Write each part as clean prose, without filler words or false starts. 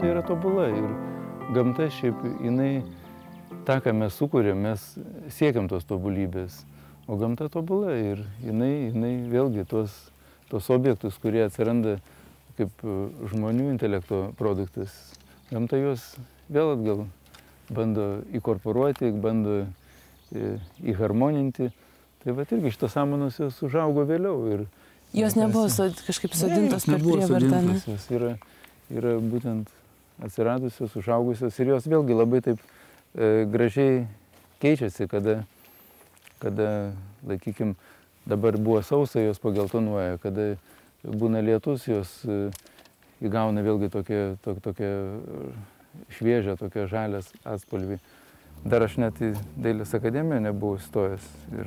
gamta yra tobula ir gamta šiaip, jinai, tą, ką mes sukūrėm, mes siekiam tos tobulybės, o gamta tobula ir jinai vėlgi tos objektus, kurie atsiranda kaip žmonių intelekto produktas, gamta juos vėl atgal bando įkorporuoti, bando įharmoninti. Tai va irgi šitos samanos jos užaugo vėliau. Jos nebuvo kažkaip sodintos per prievartą, ne? Jos yra būtent atsiradusios, užaugusios ir jos vėlgi labai taip gražiai keičiasi, kada laikykim, dabar buvo sausa, jos pageltonuoja, kada būna lietus, jos įgauna vėlgi tokią šviežią, tokią žalią atspalvį. Dar aš net į Dailės akademiją nebuvau stojęs ir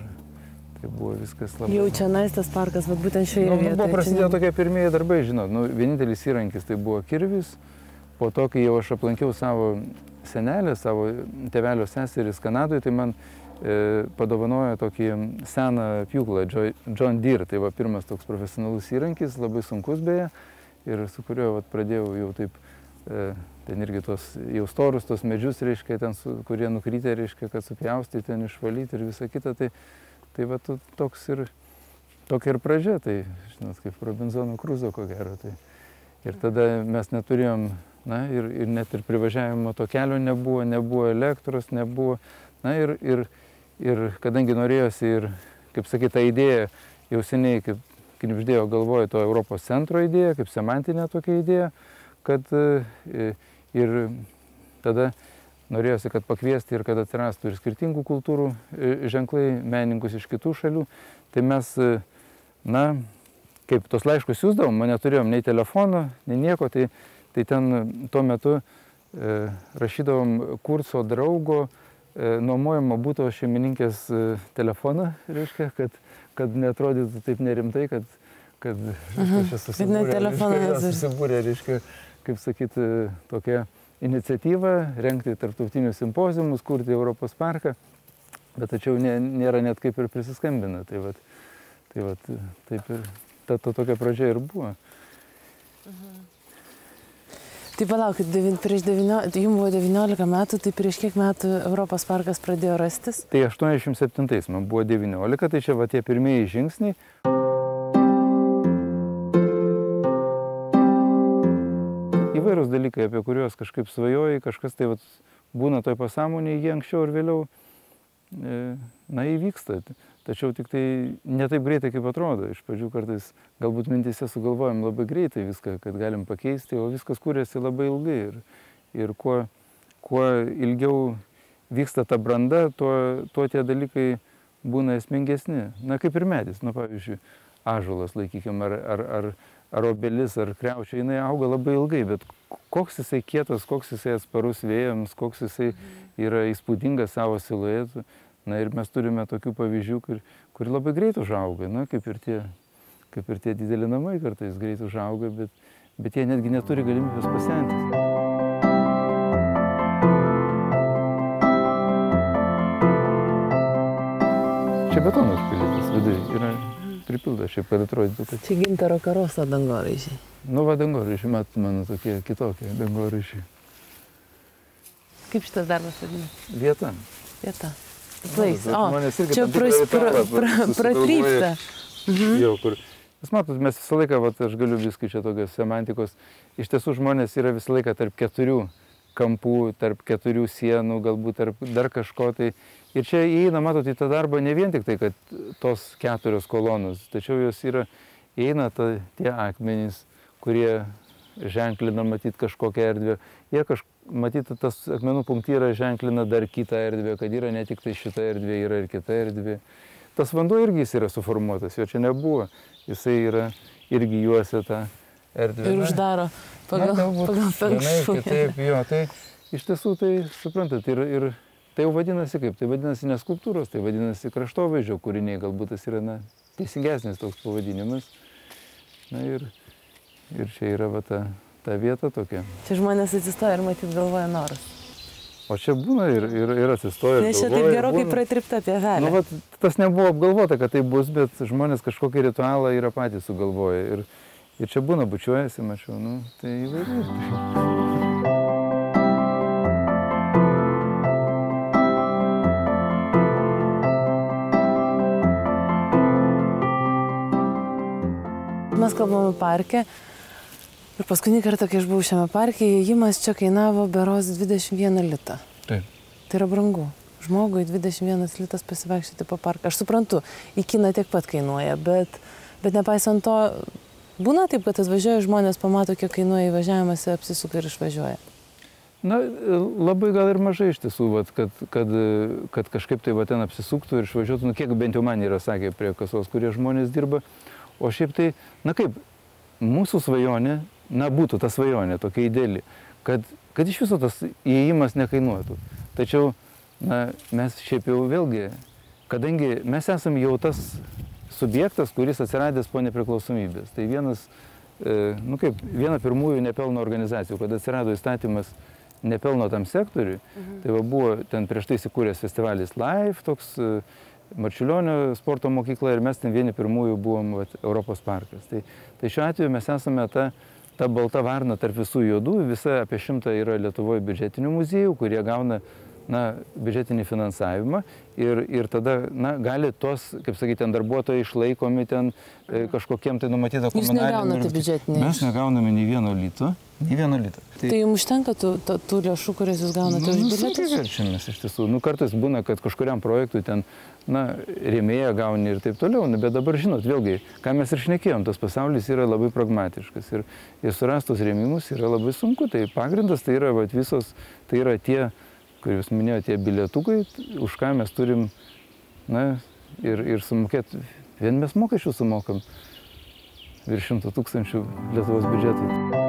tai buvo viskas labai... Jau čia tas parkas, bet būtent šioje vietoje. Buvo prasidėjo tokie pirmieji darbai, žinot, vienintelis įrankis tai buvo kirvis, po to, kai jau aš aplankiau savo senelę, savo tėvelio seseris Kanadoje, tai man padovanojo tokį seną pjūklą, John Deere, tai va pirmas toks profesionalus įrankis, labai sunkus beje, ir su kuriuo pradėjau jau taip, ten irgi tos jau storus, tos medžius, reiškia, ten, kurie nukrytė, reiškia, kad supjaustyti, ten išvalyti ir visą kitą, tai va tokia ir pradžia, tai, žinot, kaip Robinzono Kruzo, ko gero, tai. Ir tada mes neturėjom, na, ir net ir privažiavimo to kelio nebuvo elektros, nebuvo, na, ir kadangi norėjosi ir, kaip sakyt, ta idėja jau seniai, kaip knibždėjo galvoje to Europos centro idėja, kaip semantinė tokia idėja, kad ir tada norėjosi, kad pakviesti ir kad atsirastų ir skirtingų kultūrų ženklai, menininkus iš kitų šalių. Tai mes, na, kaip tos laiškus siųsdavom, man neturėjom nei telefono, nei nieko, tai ten tuo metu rašydavom kurso draugo nuomojamo buto šeimininkės telefoną, reiškia, kad neatrodytų taip nerimtai, kad čia susibūrė, reiškia, kaip sakyti, tokia iniciatyva rengti tarptautinius simpoziumus, kurti Europos parką, bet tačiau nėra net kaip ir prisiskambina. Taip ir tokia pradžia ir buvo. Tai palaukit, jums buvo 19 metų, tai prieš kiek metų Europos parkas pradėjo rastis? Tai 87 man buvo 19, tai čia va tie pirmieji žingsniai. Įvairūs dalykai, apie kuriuos kažkaip svajojai, kažkas tai vat, būna toj pasąmonėje, jie anksčiau ir vėliau įvyksta. Tačiau tik tai ne taip greitai, kaip atrodo. Iš pradžių kartais galbūt mintise sugalvojam labai greitai viską, kad galim pakeisti, o viskas kūrėsi labai ilgai. Ir kuo ilgiau vyksta ta branda, tuo tie dalykai būna esmingesni. Na, kaip ir medis, nu, pavyzdžiui, ąžuolas, laikykime, ar obelis, ar kriaušė, jinai auga labai ilgai, bet koks jisai kietas, koks jisai atsparus vėjams, koks jisai yra įspūdingas savo siluetu. Na ir mes turime tokių pavyzdžių, kur labai greit užauga, na, kaip ir tie dideli namai kartais greit užauga, bet jie netgi neturi galimybės pasenti. Čia betonas užpildytas viduje yra pripilda, šiaip, kad atrodytų, kad... Čia gintaro karoso dangoraižiai. Nu, va, dangoraižiai, matot, mano tokie kitokie dangoraižiai. Kaip šitas darbas vadinasi? Vieta. Vieta. Čia pratrypta. Jau, kur. Jūs matot, mes visą laiką, aš galiu viskai čia tokios semantikos, iš tiesų žmonės yra visą laiką tarp keturių kampų, tarp keturių sienų, galbūt tarp dar kažko tai. Ir čia įeina, matot, į tą darbą ne vien tik tai, kad tos keturios kolonos, tačiau jos įeina tie akmenys, kurie ženklina matyti kažkokią erdvę. Jie matyti, tas akmenų punktyra ženklina dar kitą erdvę, kad yra ne tik tai šita erdvė, yra ir kita erdvė. Tas vanduo irgi jis yra suformuotas, jo čia nebuvo. Jisai yra irgi juosia tą erdvę. Ir uždaro pagal fengšui. Taip, jo, tai iš tiesų tai, suprantat, ir tai jau vadinasi kaip, tai vadinasi ne skulptūros, tai vadinasi kraštovaizdžio kūriniai, galbūt tas yra, na, teisingesnis toks pavadinimas. Na ir čia yra va ta vieta tokia. Čia žmonės atsistoja ir matyt galvoja noras. O čia būna ir atsistoja. Nes čia taip gerokai pratripta pievelė. Nu, vat, tas nebuvo apgalvota, kad tai bus, bet žmonės kažkokį ritualą yra patys sugalvoję. Ir čia būna bučiuojasi, mačiau, nu, tai įvairiai. kalbame parke. Ir paskutinį kartą, kai aš buvau šiame parke, įėjimas čia kainavo beros 21 litą. Taip. Tai yra brangu. Žmogui 21 litas pasivaikščioti po parką. Aš suprantu, į kiną tiek pat kainuoja, bet nepaisant to, būna taip, kad atvažiuoja žmonės, pamato, kiek kainuoja įvažiavimas, apsisuka ir išvažiuoja. Na, labai gal ir mažai iš tiesų, vat, kad kažkaip tai va ten apsisuktų ir išvažiuotų, nu kiek bent jau man yra sakę prie kasos, kurie žmonės dirba. O šiaip tai, na kaip, mūsų svajonė, na būtų ta svajonė tokia ideali, kad iš viso tas įėjimas nekainuotų. Tačiau, na, mes šiaip jau vėlgi, kadangi mes esame jau tas subjektas, kuris atsiradęs po nepriklausomybės. Tai viena pirmųjų nepelno organizacijų, kad atsirado įstatymas nepelno tam sektoriui, tai va buvo ten prieš tai įsikūręs festivalis Live, toks Marčiulionio sporto mokykla ir mes ten vieni pirmųjų buvom Europos parkas. Tai šiuo atveju mes esame ta balta varna tarp visų juodų, visa apie 100 yra Lietuvoje biudžetinių muziejų, kurie gauna biudžetinį finansavimą ir tada, gali tos, kaip sakyti, ten darbuotojai išlaikomi ten kažkokiem tai numatyta komunalinių. Jūs negaunate biudžetinį? Mes negauname nei vieno lito. Tai jums užtenka tų lėšų, kurias jūs gaunate už bilietus? Sunkiai verčiamės iš tiesų. Kartais būna, kad kažkuriam projektui ten, rėmėją gauni ir taip toliau. Bet dabar, žinot, vėlgi, ką mes ir šnekėjom, tas pasaulis yra labai pragmatiškas ir surastos rėmimus yra labai sunku. Tai pagrindas tai yra visos, tai yra tie, kur jūs minėjote, tie bilietukai, už ką mes turim, ir sumokėti, vien mes mokesčių sumokam virš 100 000 Lietuvos biudžetui.